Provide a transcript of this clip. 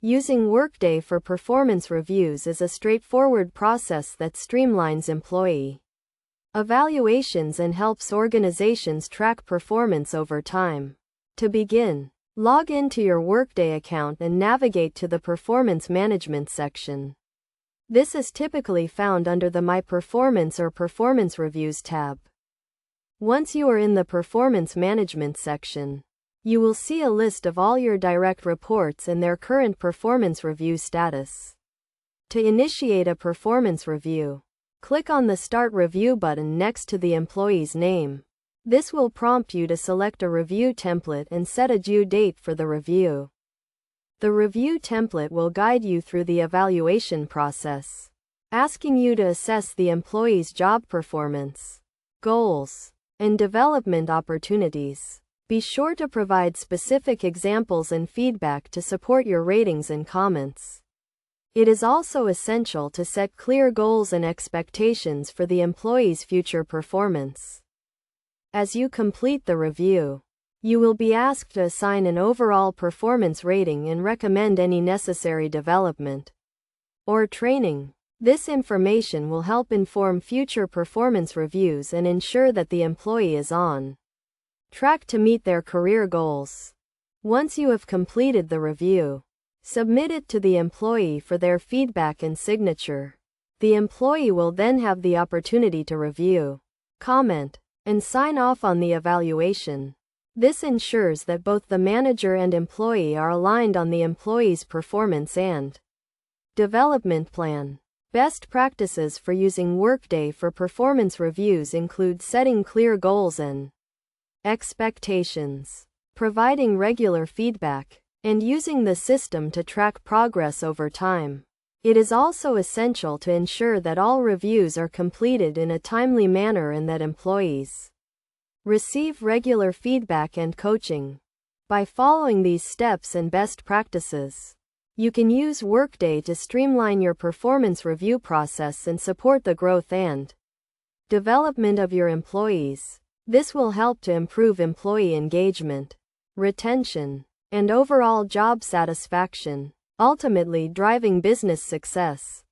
Using Workday for performance reviews is a straightforward process that streamlines employee evaluations and helps organizations track performance over time. To begin, log into your Workday account and navigate to the Performance Management section. This is typically found under the My Performance or Performance Reviews tab. Once you are in the Performance Management section, you will see a list of all your direct reports and their current performance review status. To initiate a performance review, click on the Start Review button next to the employee's name. This will prompt you to select a review template and set a due date for the review. The review template will guide you through the evaluation process, asking you to assess the employee's job performance, goals, and development opportunities. Be sure to provide specific examples and feedback to support your ratings and comments. It is also essential to set clear goals and expectations for the employee's future performance. As you complete the review, you will be asked to assign an overall performance rating and recommend any necessary development or training. This information will help inform future performance reviews and ensure that the employee is on track to meet their career goals. Once you have completed the review, submit it to the employee for their feedback and signature. The employee will then have the opportunity to review, comment, and sign off on the evaluation. This ensures that both the manager and employee are aligned on the employee's performance and development plan. Best practices for using Workday for performance reviews include setting clear goals and expectations, providing regular feedback, and using the system to track progress over time. It is also essential to ensure that all reviews are completed in a timely manner and that employees receive regular feedback and coaching. By following these steps and best practices, you can use Workday to streamline your performance review process and support the growth and development of your employees. This will help to improve employee engagement, retention, and overall job satisfaction, ultimately driving business success.